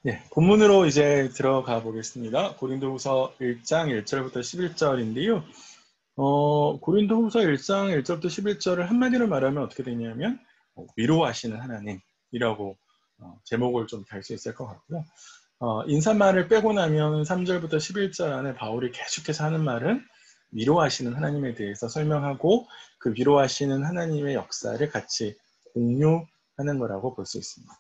네, 본문으로 이제 들어가 보겠습니다. 고린도후서 1장 1절부터 11절인데요. 고린도후서 1장 1절부터 11절을 한마디로 말하면 어떻게 되냐면 위로하시는 하나님이라고 제목을 좀 달 수 있을 것 같고요. 인사말을 빼고 나면 3절부터 11절 안에 바울이 계속해서 하는 말은 위로하시는 하나님에 대해서 설명하고 그 위로하시는 하나님의 역사를 같이 공유하는 거라고 볼 수 있습니다.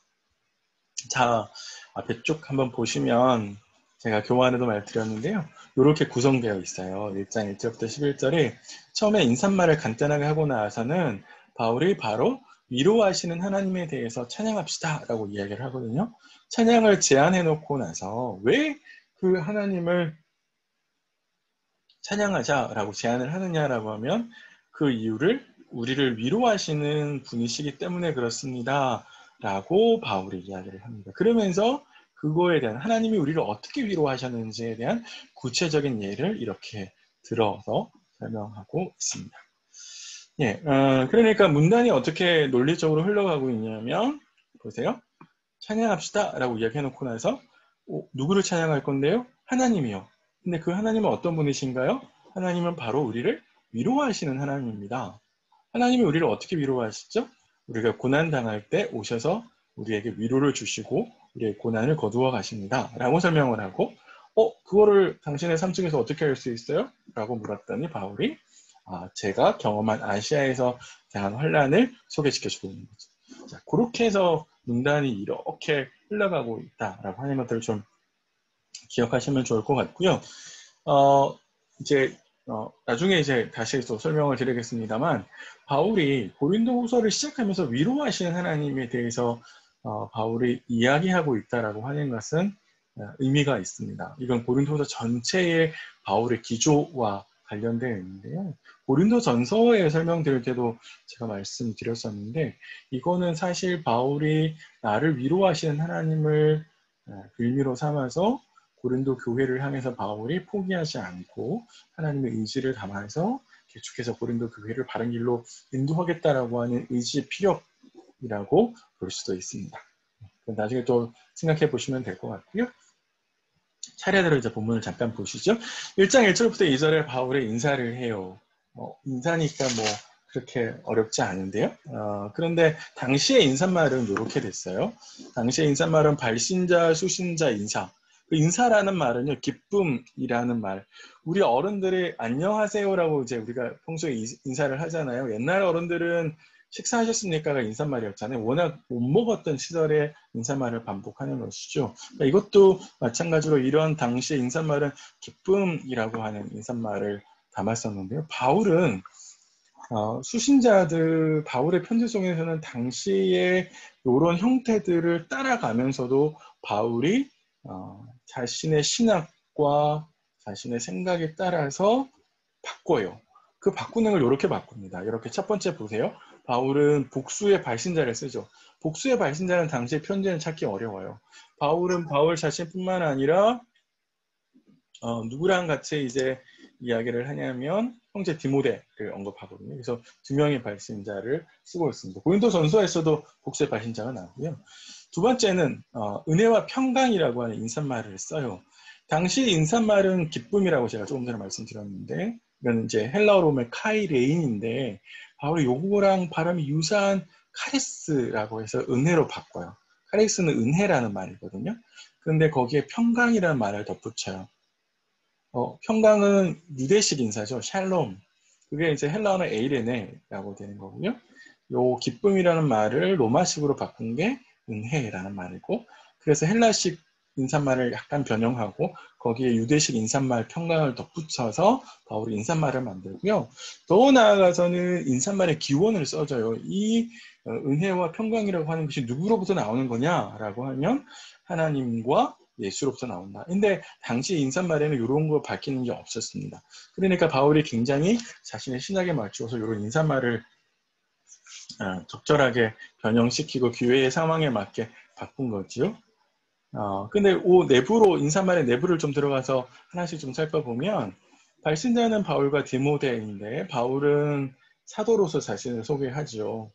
자, 앞에 쭉 한번 보시면 제가 교환에도 말드렸는데요. 이렇게 구성되어 있어요. 1장 1절부터 11절에 처음에 인사말을 간단하게 하고 나서는 바울이 바로 위로하시는 하나님에 대해서 찬양합시다 라고 이야기를 하거든요. 찬양을 제안해 놓고 나서 왜 그 하나님을 찬양하자라고 제안을 하느냐라고 하면 그 이유를 우리를 위로하시는 분이시기 때문에 그렇습니다. 라고 바울이 이야기를 합니다. 그러면서 그거에 대한 하나님이 우리를 어떻게 위로하셨는지에 대한 구체적인 예를 이렇게 들어서 설명하고 있습니다. 예, 그러니까 문단이 어떻게 논리적으로 흘러가고 있냐면 보세요. 찬양합시다 라고 이야기해놓고 나서 누구를 찬양할 건데요? 하나님이요. 근데 그 하나님은 어떤 분이신가요? 하나님은 바로 우리를 위로하시는 하나님입니다. 하나님이 우리를 어떻게 위로하시죠? 우리가 고난당할 때 오셔서 우리에게 위로를 주시고 우리의 고난을 거두어 가십니다. 라고 설명을 하고 그거를 당신의 삶 속에서 어떻게 할 수 있어요? 라고 물었더니 바울이 제가 경험한 아시아에서 당한 환난을 소개시켜주고 있는 거죠. 자, 그렇게 해서 문단이 이렇게 흘러가고 있다라고 하는 것들을 좀 기억하시면 좋을 것 같고요. 이제 나중에 이제 다시 또 설명을 드리겠습니다만 바울이 고린도후서를 시작하면서 위로하시는 하나님에 대해서 바울이 이야기하고 있다라고 하는 것은 의미가 있습니다. 이건 고린도후서 전체의 바울의 기조와 관련되어 있는데요. 고린도 전서에 설명드릴 때도 제가 말씀드렸었는데 이거는 사실 바울이 나를 위로하시는 하나님을 빌미로 삼아서 고린도 교회를 향해서 바울이 포기하지 않고 하나님의 의지를 담아서 계속해서 고린도 교회를 바른 길로 인도하겠다라고 하는 의지의 피력이라고 볼 수도 있습니다. 나중에 또 생각해 보시면 될 것 같고요. 차례대로 이제 본문을 잠깐 보시죠. 1장 1절부터 2절에 바울의 인사를 해요. 인사니까 뭐 그렇게 어렵지 않은데요. 그런데 당시의 인사말은 이렇게 됐어요. 당시의 인사말은 발신자, 수신자, 인사. 그 인사라는 말은요, 기쁨이라는 말. 우리 어른들이 안녕하세요라고 이제 우리가 평소에 인사를 하잖아요. 옛날 어른들은 식사하셨습니까가 인사말이었잖아요. 워낙 못 먹었던 시절에 인사말을 반복하는 것이죠. 그러니까 이것도 마찬가지로 이런 당시의 인사말은 기쁨이라고 하는 인사말을 담았었는데요. 바울은 수신자들 바울의 편지 속에서는 당시의 이런 형태들을 따라가면서도 바울이 자신의 신학과 자신의 생각에 따라서 바꿔요. 그 바꾸는 걸 이렇게 바꿉니다. 이렇게 첫 번째 보세요. 바울은 복수의 발신자를 쓰죠. 복수의 발신자는 당시의 편지는 찾기 어려워요. 바울은 바울 자신뿐만 아니라 누구랑 같이 이제 이야기를 하냐면 형제 디모데를 언급하거든요. 그래서 두 명의 발신자를 쓰고 있습니다. 고린도 전서에서도 복수의 발신자가 나오고요. 두 번째는 은혜와 평강이라고 하는 인사말을 써요. 당시 인사말은 기쁨이라고 제가 조금 전에 말씀드렸는데 이건 이제 헬라어로 보면 카이레인인데 바울이 요거랑 발음이 유사한 카리스라고 해서 은혜로 바꿔요. 카리스는 은혜라는 말이거든요. 그런데 거기에 평강이라는 말을 덧붙여요. 평강은 유대식 인사죠. 샬롬. 그게 이제 헬라어는 에이레네라고 되는 거고요. 요 기쁨이라는 말을 로마식으로 바꾼 게 은혜라는 말이고, 그래서 헬라식 인사말을 약간 변형하고 거기에 유대식 인사말 평강을 덧붙여서 바울이 인사말을 만들고요. 더 나아가서는 인사말의 기원을 써줘요. 이 은혜와 평강이라고 하는 것이 누구로부터 나오는 거냐라고 하면 하나님과 예수로부터 나온다. 근데 당시 인사말에는 이런 거 밝히는 게 없었습니다. 그러니까 바울이 굉장히 자신의 신학에 맞추어서 이런 인사말을 적절하게 변형시키고 교회의 상황에 맞게 바꾼 거지요. 근데 내부로 인사말의 내부를 좀 들어가서 하나씩 좀 살펴보면 발신자는 바울과 디모데인데 바울은 사도로서 자신을 소개하죠.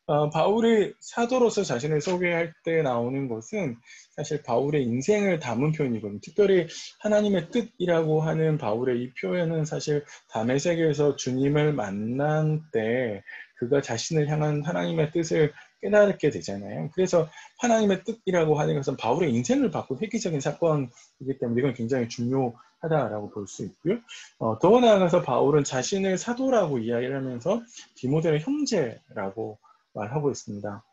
바울이 사도로서 자신을 소개할 때 나오는 것은 사실 바울의 인생을 담은 표현이거든요. 특별히 하나님의 뜻이라고 하는 바울의 이 표현은 사실 다메섹에서 주님을 만난 때 그가 자신을 향한 하나님의 뜻을 깨달게 되잖아요. 그래서 하나님의 뜻이라고 하는 것은 바울의 인생을 바꾼 획기적인 사건이기 때문에 이건 굉장히 중요하다라고 볼 수 있고요. 더 나아가서 바울은 자신을 사도라고 이야기를 하면서 디모데는 형제라고 말하고 있습니다.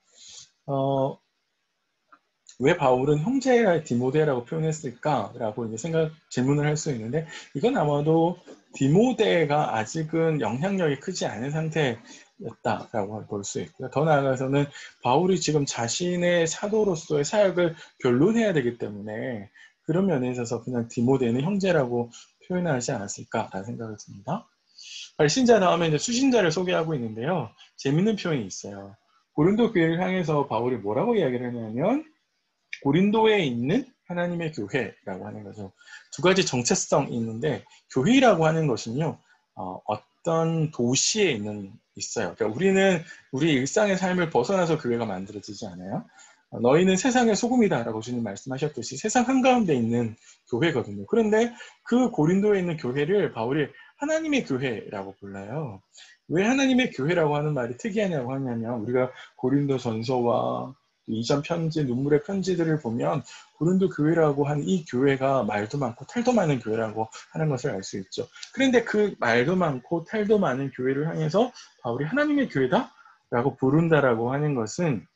왜 바울은 형제라 디모데라고 표현했을까라고 이제 질문을 할 수 있는데, 이건 아마도 디모데가 아직은 영향력이 크지 않은 상태였다라고 볼 수 있고요. 더 나아가서는 바울이 지금 자신의 사도로서의 사역을 변론해야 되기 때문에 그런 면에 있어서 그냥 디모데는 형제라고 표현하지 않았을까라는 생각을 듭니다. 발신자 다음에 이제 수신자를 소개하고 있는데요. 재밌는 표현이 있어요. 고린도 교회를 향해서 바울이 뭐라고 이야기를 하냐면 고린도에 있는 하나님의 교회라고 하는 거죠. 두 가지 정체성이 있는데 교회라고 하는 것은요. 어떤 도시에 있어요. 그러니까 우리는 우리 일상의 삶을 벗어나서 교회가 만들어지지 않아요. 너희는 세상의 소금이다라고 주님 말씀하셨듯이 세상 한가운데 있는 교회거든요. 그런데 그 고린도에 있는 교회를 바울이 하나님의 교회라고 불러요. 왜 하나님의 교회라고 하는 말이 특이하냐고 하냐면 우리가 고린도 전서와 이전 편지, 눈물의 편지들을 보면 고린도 교회라고 하는 이 교회가 말도 많고 탈도 많은 교회라고 하는 것을 알 수 있죠. 그런데 그 말도 많고 탈도 많은 교회를 향해서 바울이 하나님의 교회다라고 부른다라고 하는 것은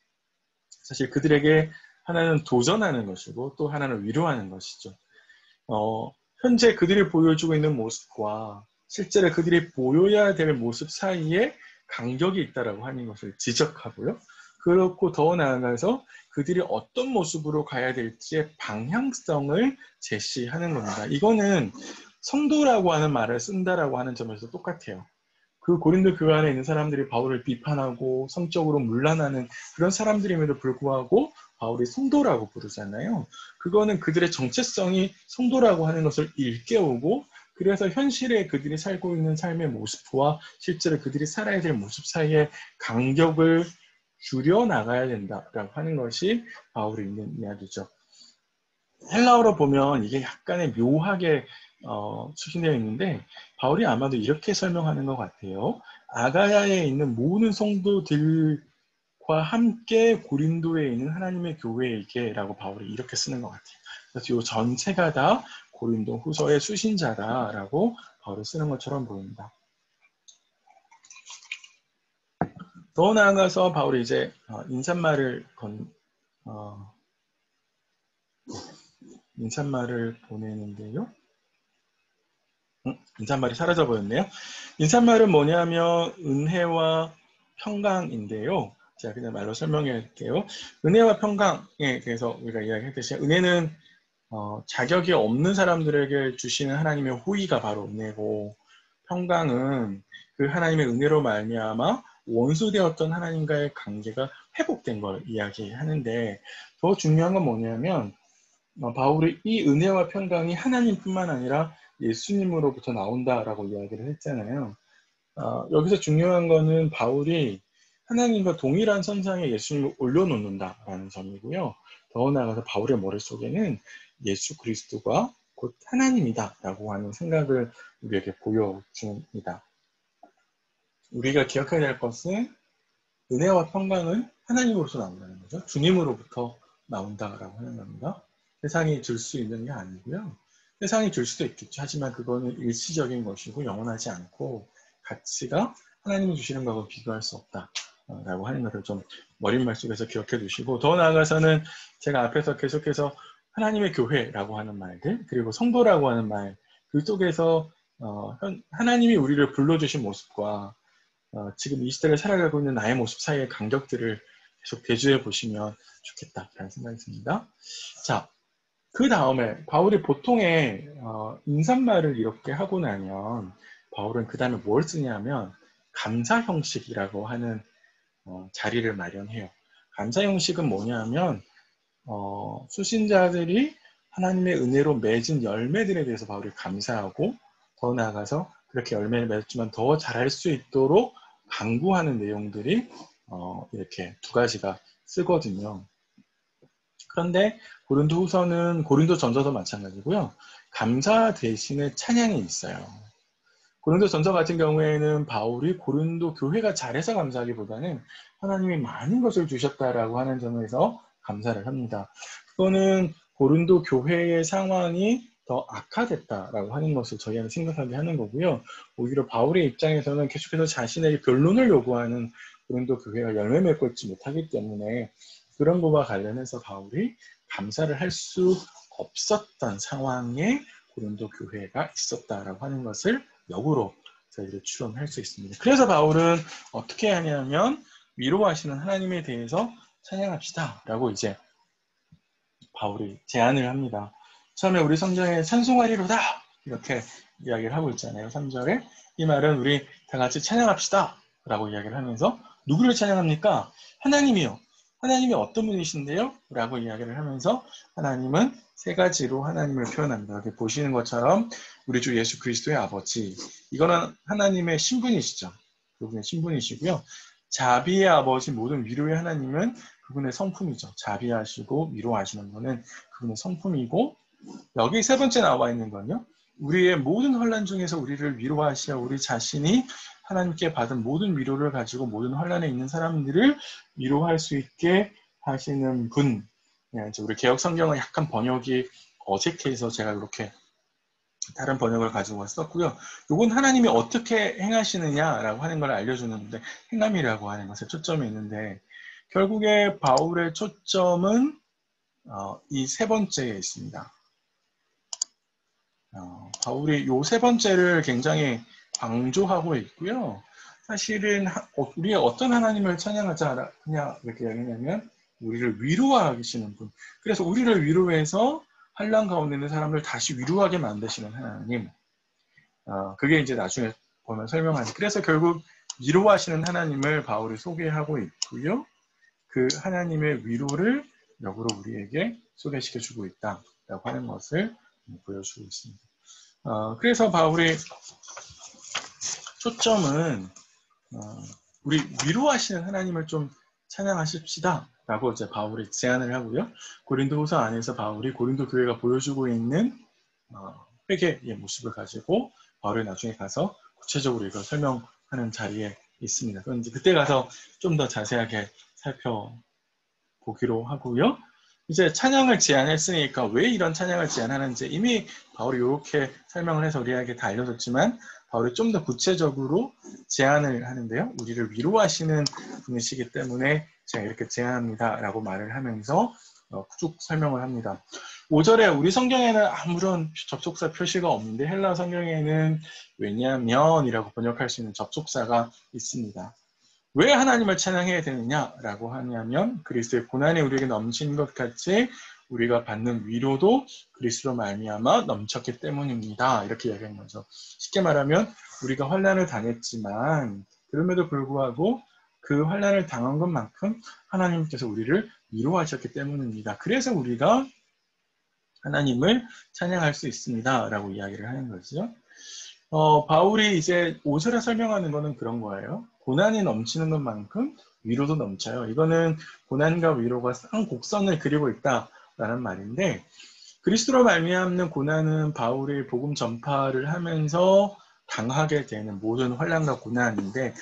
사실 그들에게 하나는 도전하는 것이고 또 하나는 위로하는 것이죠. 현재 그들이 보여주고 있는 모습과 실제로 그들이 보여야 될 모습 사이에 간격이 있다라고 하는 것을 지적하고요. 그렇고 더 나아가서 그들이 어떤 모습으로 가야 될지의 방향성을 제시하는 겁니다. 이거는 성도라고 하는 말을 쓴다라고 하는 점에서 똑같아요. 그 고린도 교회 안에 있는 사람들이 바울을 비판하고 성적으로 문란하는 그런 사람들임에도 불구하고 바울이 성도라고 부르잖아요. 그거는 그들의 정체성이 성도라고 하는 것을 일깨우고 그래서 현실에 그들이 살고 있는 삶의 모습과 실제로 그들이 살아야 될 모습 사이의 간격을 줄여나가야 된다라고 하는 것이 바울이 있는 이야기죠. 헬라어로 보면 이게 약간의 묘하게 추진되어 있는데 바울이 아마도 이렇게 설명하는 것 같아요. 아가야에 있는 모든 성도들과 함께 고린도에 있는 하나님의 교회에게 라고 바울이 이렇게 쓰는 것 같아요. 그래서 이 전체가 다 고린도 후서의 수신자다라고 바울이 쓰는 것처럼 보입니다. 더 나아가서 바울이 이제 인사말을 보내는데요. 인사말이 사라져버렸네요. 인사말은 뭐냐면 은혜와 평강인데요. 제가 그냥 말로 설명해 드릴게요. 은혜와 평강에 대해서 우리가 이야기했듯이 은혜는 자격이 없는 사람들에게 주시는 하나님의 호의가 바로 은혜고 평강은 그 하나님의 은혜로 말미암아 원수되었던 하나님과의 관계가 회복된 걸 이야기하는데 더 중요한 건 뭐냐면 바울이 이 은혜와 평강이 하나님뿐만 아니라 예수님으로부터 나온다라고 이야기를 했잖아요. 여기서 중요한 거는 바울이 하나님과 동일한 선상에 예수님을 올려놓는다라는 점이고요. 더 나아가서 바울의 머릿속에는 예수 그리스도가 곧 하나님이다라고 하는 생각을 우리에게 보여줍니다. 우리가 기억해야 될 것은 은혜와 평강은 하나님으로서 나온다는 거죠. 주님으로부터 나온다라고 하는 겁니다. 세상이 줄 수 있는 게 아니고요. 세상이 줄 수도 있겠죠. 하지만 그거는 일시적인 것이고 영원하지 않고 가치가 하나님이 주시는 것과 비교할 수 없다라고 하는 것을 좀 머릿말 속에서 기억해 두시고 더 나아가서는 제가 앞에서 계속해서 하나님의 교회라고 하는 말들 그리고 성도라고 하는 말 그 속에서 하나님이 우리를 불러주신 모습과 지금 이 시대를 살아가고 있는 나의 모습 사이의 간격들을 계속 대조해 보시면 좋겠다라는 생각이 듭니다. 자, 그 다음에 바울이 보통의 인사말을 이렇게 하고 나면 바울은 그 다음에 뭘 쓰냐면 감사 형식이라고 하는 자리를 마련해요. 감사 형식은 뭐냐면 수신자들이 하나님의 은혜로 맺은 열매들에 대해서 바울이 감사하고 더 나아가서 그렇게 열매를 맺지만 더 잘할 수 있도록 강구하는 내용들이 이렇게 두 가지가 쓰거든요. 그런데 고린도후서는 고린도전서도 마찬가지고요. 감사 대신에 찬양이 있어요. 고린도전서 같은 경우에는 바울이 고린도 교회가 잘해서 감사하기보다는 하나님이 많은 것을 주셨다라고 하는 점에서 감사를 합니다. 그거는 고린도 교회의 상황이 더 악화됐다라고 하는 것을 저희는 생각하게 하는 거고요. 오히려 바울의 입장에서는 계속해서 자신에게 변론을 요구하는 고린도 교회가 열매 맺고 있지 못하기 때문에 그런 것과 관련해서 바울이 감사를 할 수 없었던 상황에 고린도 교회가 있었다라고 하는 것을 역으로 저희를 추론할 수 있습니다. 그래서 바울은 어떻게 하냐면 위로하시는 하나님에 대해서 찬양합시다 라고 이제 바울이 제안을 합니다. 처음에 우리 성경에 찬송하리로다 이렇게 이야기를 하고 있잖아요. 3절에 이 말은 우리 다 같이 찬양합시다 라고 이야기를 하면서 누구를 찬양합니까? 하나님이요. 하나님이 어떤 분이신데요? 라고 이야기를 하면서 하나님은 세 가지로 하나님을 표현합니다. 여기 보시는 것처럼 우리 주 예수 그리스도의 아버지, 이거는 하나님의 신분이시죠. 그분의 신분이시고요. 자비의 아버지, 모든 위로의 하나님은 그분의 성품이죠. 자비하시고 위로하시는 것은 그분의 성품이고, 여기 세 번째 나와 있는 건요. 우리의 모든 혼란 중에서 우리를 위로하시어 우리 자신이 하나님께 받은 모든 위로를 가지고 모든 혼란에 있는 사람들을 위로할 수 있게 하시는 분. 우리 개혁 성경은 약간 번역이 어색해서 제가 이렇게 다른 번역을 가지고 썼고요. 이건 하나님이 어떻게 행하시느냐라고 하는 걸 알려주는데 행함이라고 하는 것에 초점이 있는데 결국에 바울의 초점은 이 세 번째에 있습니다. 바울이 이 세 번째를 굉장히 강조하고 있고요. 사실은 우리 어떤 하나님을 찬양하자 이렇게 얘기하냐면 우리를 위로하시는 분. 그래서 우리를 위로해서 환난 가운데 있는 사람을 다시 위로하게 만드시는 하나님. 그게 이제 나중에 보면 설명하죠. 그래서 결국 위로하시는 하나님을 바울이 소개하고 있고요. 그 하나님의 위로를 역으로 우리에게 소개시켜주고 있다라고 하는 것을 보여주고 있습니다. 그래서 바울의 초점은 우리 위로하시는 하나님을 좀 찬양하십시다 라고 이제 바울이 제안을 하고요. 고린도후서 안에서 바울이 고린도 교회가 보여주고 있는 회개의 모습을 가지고 바울이 나중에 가서 구체적으로 이걸 설명하는 자리에 있습니다. 그건 이제 그때 가서 좀 더 자세하게 살펴보기로 하고요. 이제 찬양을 제안했으니까 왜 이런 찬양을 제안하는지 이미 바울이 이렇게 설명을 해서 우리에게 다 알려줬지만 바울이 좀 더 구체적으로 제안을 하는데요. 우리를 위로하시는 분이시기 때문에 제가 이렇게 제안합니다 라고 말을 하면서 쭉 설명을 합니다. 5절에 우리 성경에는 아무런 접속사 표시가 없는데 헬라 성경에는 왜냐면 이라고 번역할 수 있는 접속사가 있습니다. 왜 하나님을 찬양해야 되느냐라고 하냐면 그리스도의 고난이 우리에게 넘친 것 같이 우리가 받는 위로도 그리스도로 말미암아 넘쳤기 때문입니다. 이렇게 이야기한 거죠. 쉽게 말하면 우리가 환난을 당했지만 그럼에도 불구하고 그 환난을 당한 것만큼 하나님께서 우리를 위로하셨기 때문입니다. 그래서 우리가 하나님을 찬양할 수 있습니다. 라고 이야기를 하는 거죠. 바울이 이제 5절에 설명하는 거는 그런 거예요. 고난이 넘치는 것만큼 위로도 넘쳐요. 이거는 고난과 위로가 쌍곡선을 그리고 있다라는 말인데 그리스도로 말미암는 고난은 바울이 복음 전파를 하면서 당하게 되는 모든 환난과 고난인데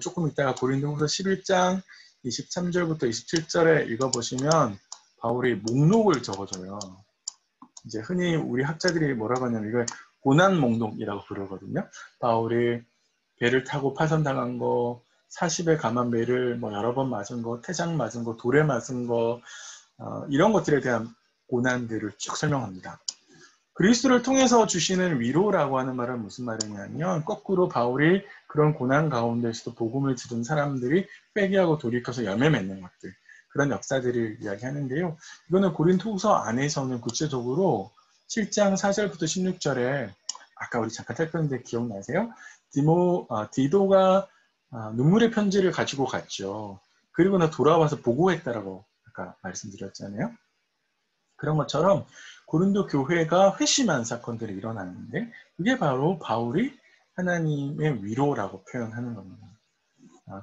조금 이따가 고린도후서 11장 23절부터 27절에 읽어보시면 바울이 목록을 적어줘요. 이제 흔히 우리 학자들이 뭐라고 하냐면 이걸 고난 목록이라고 부르거든요. 바울이 배를 타고 파선당한 거, 40에 감한 배를 뭐 여러 번 맞은 거, 태장 맞은 거, 돌에 맞은 거, 이런 것들에 대한 고난들을 쭉 설명합니다. 그리스도를 통해서 주시는 위로라고 하는 말은 무슨 말이냐면 거꾸로 바울이 그런 고난 가운데서도 복음을 들은 사람들이 회개하고 돌이켜서 열매 맺는 것들, 그런 역사들을 이야기하는데요. 이거는 고린도후서 안에서는 구체적으로 7장 4절부터 16절에 아까 우리 잠깐 살폈는데 기억나세요? 디도가 눈물의 편지를 가지고 갔죠. 그리고 나 돌아와서 보고했다라고 아까 말씀드렸잖아요. 그런 것처럼 고린도 교회가 회심한 사건들이 일어났는데 그게 바로 바울이 하나님의 위로라고 표현하는 겁니다.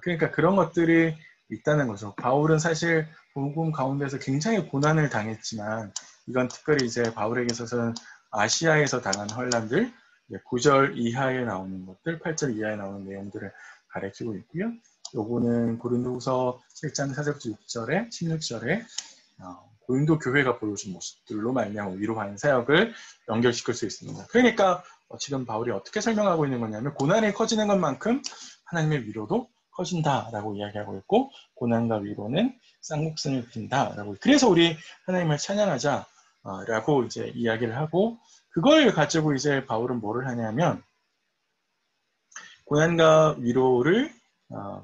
그러니까 그런 것들이 있다는 거죠. 바울은 사실 복음 가운데서 굉장히 고난을 당했지만 이건 특별히 이제 바울에게 있어서는 아시아에서 당한 환란들, 9절 이하에 나오는 것들, 8절 이하에 나오는 내용들을 가리키고 있고요. 요거는 고린도후서 7장 4절부터 6절에 16절에 고린도 교회가 보여준 모습들로 말미암아 위로하는 사역을 연결시킬 수 있습니다. 그러니까 지금 바울이 어떻게 설명하고 있는 거냐면 고난이 커지는 것만큼 하나님의 위로도 커진다라고 이야기하고 있고 고난과 위로는 쌍목선을 빈다라고. 그래서 우리 하나님을 찬양하자라고 이제 이야기를 하고 그걸 가지고 이제 바울은 뭐를 하냐면 고난과 위로를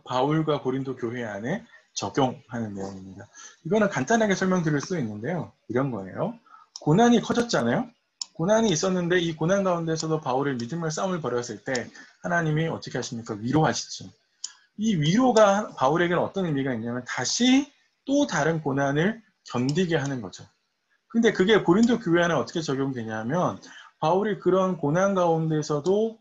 바울과 고린도 교회 안에 적용하는 내용입니다. 이거는 간단하게 설명드릴 수 있는데요. 이런 거예요. 고난이 커졌잖아요. 고난이 있었는데 이 고난 가운데서도 바울의 믿음의 싸움을 벌였을 때 하나님이 어떻게 하십니까? 위로하시죠. 이 위로가 바울에게는 어떤 의미가 있냐면 다시 또 다른 고난을 견디게 하는 거죠. 근데 그게 고린도 교회 안에 어떻게 적용되냐면 바울이 그런 고난 가운데서도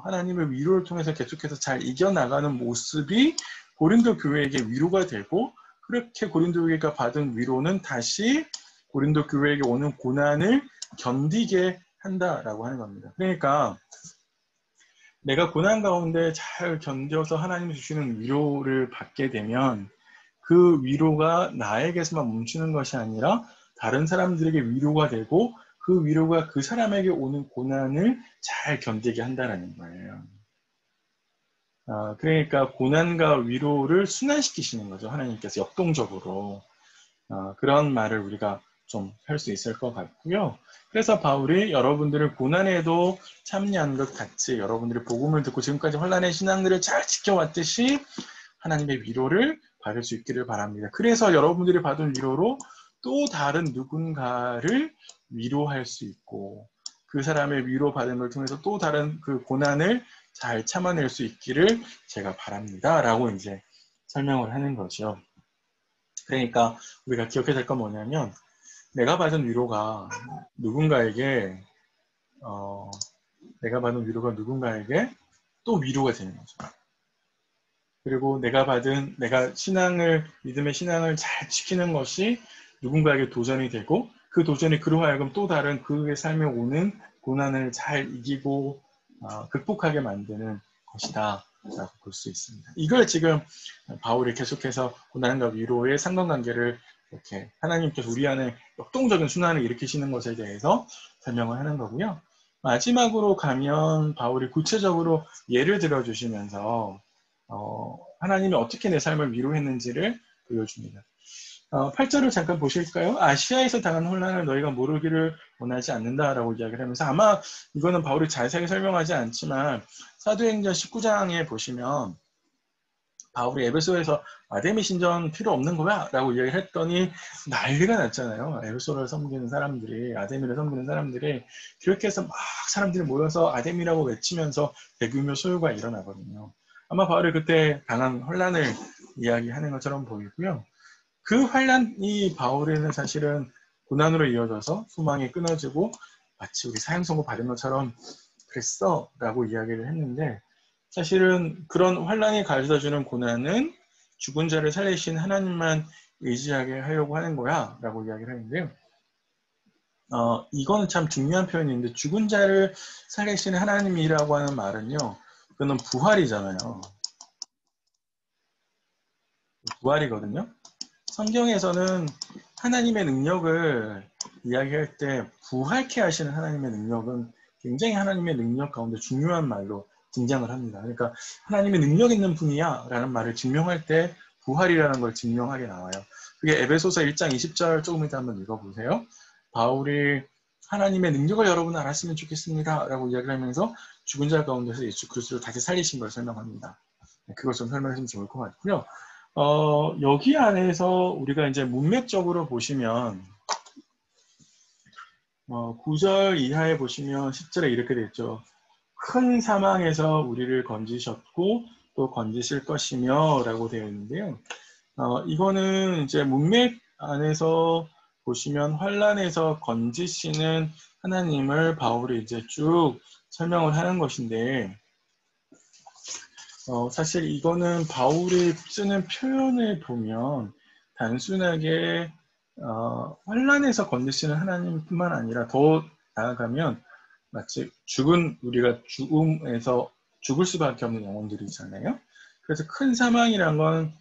하나님의 위로를 통해서 계속해서 잘 이겨나가는 모습이 고린도 교회에게 위로가 되고 그렇게 고린도 교회가 받은 위로는 다시 고린도 교회에게 오는 고난을 견디게 한다라고 하는 겁니다. 그러니까 내가 고난 가운데 잘 견뎌서 하나님이 주시는 위로를 받게 되면 그 위로가 나에게서만 멈추는 것이 아니라 다른 사람들에게 위로가 되고 그 위로가 그 사람에게 오는 고난을 잘 견디게 한다는 거예요. 그러니까 고난과 위로를 순환시키시는 거죠. 하나님께서 역동적으로. 그런 말을 우리가 좀 할 수 있을 것 같고요. 그래서 바울이 여러분들을 고난에도 참여한 것 같이 여러분들이 복음을 듣고 지금까지 환난의 신앙들을 잘 지켜왔듯이 하나님의 위로를 받을 수 있기를 바랍니다. 그래서 여러분들이 받은 위로로 또 다른 누군가를 위로할 수 있고 그 사람의 위로받은 걸 통해서 또 다른 그 고난을 잘 참아낼 수 있기를 제가 바랍니다. 라고 이제 설명을 하는 거죠. 그러니까 우리가 기억해야 될 건 뭐냐면 내가 받은 위로가 누군가에게 또 위로가 되는 거죠. 그리고 내가 믿음의 신앙을 잘 지키는 것이 누군가에게 도전이 되고 그 도전이 그로 하여금 또 다른 그의 삶에 오는 고난을 잘 이기고 극복하게 만드는 것이다 라고 볼 수 있습니다. 이걸 지금 바울이 계속해서 고난과 위로의 상관관계를 이렇게 하나님께서 우리 안에 역동적인 순환을 일으키시는 것에 대해서 설명을 하는 거고요. 마지막으로 가면 바울이 구체적으로 예를 들어주시면서 하나님이 어떻게 내 삶을 위로했는지를 보여줍니다. 8절을 잠깐 보실까요? 아시아에서 당한 혼란을 너희가 모르기를 원하지 않는다라고 이야기를 하면서 아마 이거는 바울이 자세하게 설명하지 않지만 사도행전 19장에 보시면 바울이 에베소에서 아데미 신전 필요 없는 거야? 라고 이야기를 했더니 난리가 났잖아요. 에베소를 섬기는 사람들이, 아데미를 섬기는 사람들이 그렇게 해서 막 사람들이 모여서 아데미라고 외치면서 대규모 소요가 일어나거든요. 아마 바울이 그때 당한 혼란을 이야기하는 것처럼 보이고요. 그 환란이 바울에는 사실은 고난으로 이어져서 소망이 끊어지고 마치 우리 사형선고 받은 것처럼 그랬어 라고 이야기를 했는데 사실은 그런 환란이 가져다주는 고난은 죽은 자를 살리신 하나님만 의지하게 하려고 하는 거야 라고 이야기를 하는데요. 이거는 참 중요한 표현인데 죽은 자를 살리신 하나님이라고 하는 말은요. 그거는 부활이잖아요. 부활이거든요. 성경에서는 하나님의 능력을 이야기할 때 부활케 하시는 하나님의 능력은 굉장히 하나님의 능력 가운데 중요한 말로 등장을 합니다. 그러니까 하나님의 능력 있는 분이야 라는 말을 증명할 때 부활이라는 걸 증명하게 나와요. 그게 에베소서 1장 20절 조금 이따 한번 읽어보세요. 바울이 하나님의 능력을 여러분 알았으면 좋겠습니다 라고 이야기를 하면서 죽은 자 가운데서 예수 그리스도를 다시 살리신 걸 설명합니다. 그걸 좀 설명했으면 좋을 것 같고요. 여기 안에서 우리가 이제 문맥적으로 보시면 9절 이하에 보시면 10절에 이렇게 되어 있죠. 큰 사망에서 우리를 건지셨고 또 건지실 것이며 라고 되어 있는데요. 이거는 이제 문맥 안에서 보시면 환란에서 건지시는 하나님을 바울이 이제 쭉 설명을 하는 것인데 사실 이거는 바울이 쓰는 표현을 보면 단순하게 환난에서 건지시는 하나님뿐만 아니라 더 나아가면 마치 죽은 우리가 죽음에서 죽을 수밖에 없는 영혼들이잖아요. 그래서 큰 사망이란 건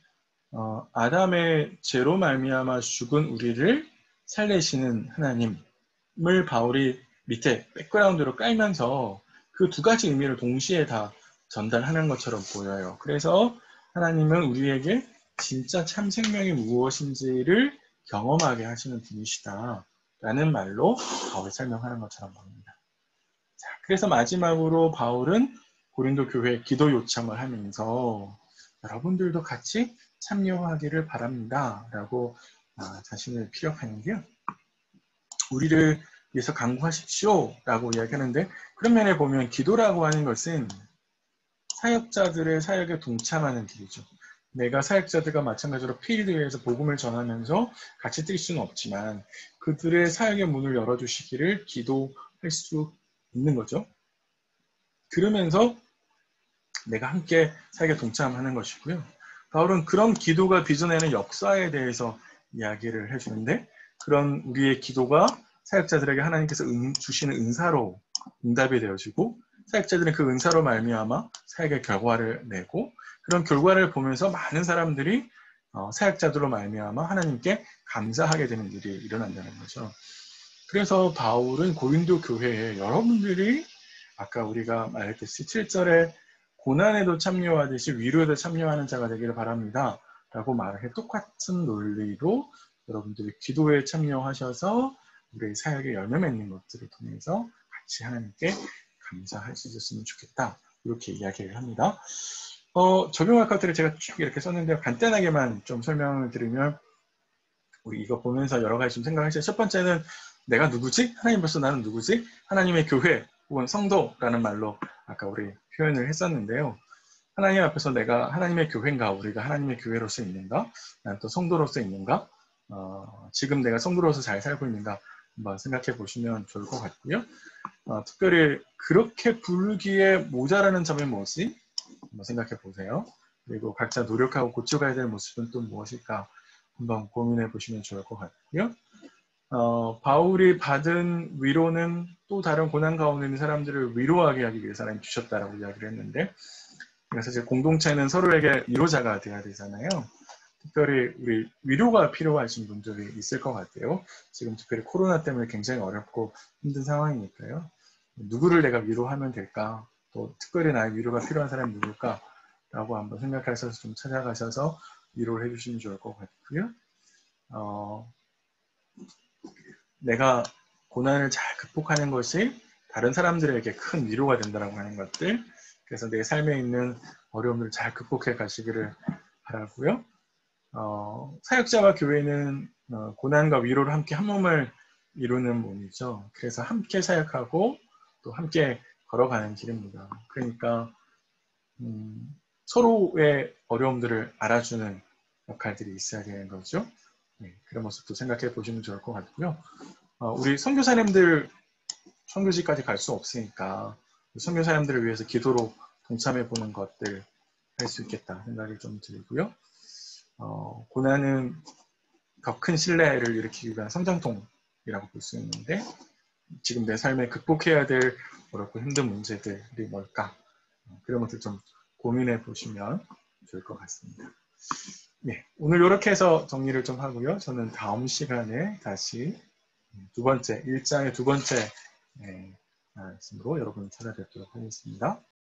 아담의 죄로 말미암아 죽은 우리를 살리시는 하나님을 바울이 밑에 백그라운드로 깔면서 그 두 가지 의미를 동시에 다 전달하는 것처럼 보여요. 그래서 하나님은 우리에게 진짜 참 생명이 무엇인지를 경험하게 하시는 분이시다 라는 말로 바울이 설명하는 것처럼 보입니다. 자, 그래서 마지막으로 바울은 고린도 교회에 기도 요청을 하면서 여러분들도 같이 참여하기를 바랍니다 라고 자신을 피력하는데요. 우리를 위해서 간구하십시오 라고 이야기하는데, 그런 면에 보면 기도라고 하는 것은 사역자들의 사역에 동참하는 길이죠. 내가 사역자들과 마찬가지로 필드에서 복음을 전하면서 같이 뛸 수는 없지만 그들의 사역의 문을 열어주시기를 기도할 수 있는 거죠. 그러면서 내가 함께 사역에 동참하는 것이고요. 바울은 그런 기도가 빚어내는 역사에 대해서 이야기를 해주는데, 그런 우리의 기도가 사역자들에게 하나님께서 주시는 은사로 응답이 되어지고, 사역자들은 그 은사로 말미암아 사역의 결과를 내고, 그런 결과를 보면서 많은 사람들이 사역자들로 말미암아 하나님께 감사하게 되는 일이 일어난다는 거죠. 그래서 바울은 고린도 교회에 여러분들이 아까 우리가 말했듯이 7절에 고난에도 참여하듯이 위로에도 참여하는 자가 되기를 바랍니다 라고 말을 해 똑같은 논리로 여러분들이 기도에 참여하셔서 우리의 사역에 열매 맺는 것들을 통해서 같이 하나님께 감사할 수 있었으면 좋겠다, 이렇게 이야기를 합니다. 적용할 것들을 제가 쭉 이렇게 썼는데요. 간단하게만 좀 설명을 드리면, 우리 이거 보면서 여러 가지 좀 생각하시죠. 첫 번째는 내가 누구지? 하나님으로서 나는 누구지? 하나님의 교회 혹은 성도라는 말로 아까 우리 표현을 했었는데요. 하나님 앞에서 내가 하나님의 교회인가? 우리가 하나님의 교회로서 있는가? 난 또 성도로서 있는가? 지금 내가 성도로서 잘 살고 있는가? 한번 생각해 보시면 좋을 것 같고요. 특별히 그렇게 부르기에 모자라는 점이 무엇이? 한번 생각해 보세요. 그리고 각자 노력하고 고쳐가야 될 모습은 또 무엇일까? 한번 고민해 보시면 좋을 것 같고요. 바울이 받은 위로는 또 다른 고난 가운데 있는 사람들을 위로하게 하기 위해서 하나님 주셨다라고 이야기를 했는데, 사실 공동체는 서로에게 위로자가 되어야 되잖아요. 특별히 우리 위로가 필요하신 분들이 있을 것 같아요. 지금 특별히 코로나 때문에 굉장히 어렵고 힘든 상황이니까요. 누구를 내가 위로하면 될까? 또 특별히 나의 위로가 필요한 사람이 누굴까? 라고 한번 생각하셔서 좀 찾아가셔서 위로를 해주시면 좋을 것 같고요. 내가 고난을 잘 극복하는 것이 다른 사람들에게 큰 위로가 된다고 하는 것들, 그래서 내 삶에 있는 어려움을 잘 극복해 가시기를 바라고요. 사역자와 교회는 고난과 위로를 함께 한 몸을 이루는 몸이죠. 그래서 함께 사역하고 또 함께 걸어가는 길입니다. 그러니까 서로의 어려움들을 알아주는 역할들이 있어야 되는 거죠. 네, 그런 모습도 생각해 보시면 좋을 것 같고요. 우리 선교사님들 선교지까지 갈 수 없으니까 선교사님들을 위해서 기도로 동참해 보는 것들 할 수 있겠다 생각이 좀 들고요. 고난은 더 큰 신뢰를 일으키기 위한 성장통이라고 볼 수 있는데, 지금 내 삶에 극복해야 될 어렵고 힘든 문제들이 뭘까? 그런 것들 좀 고민해 보시면 좋을 것 같습니다. 네, 오늘 이렇게 해서 정리를 좀 하고요. 저는 다음 시간에 다시 두 번째, 1장의 두 번째 말씀으로 여러분을 찾아뵙도록 하겠습니다.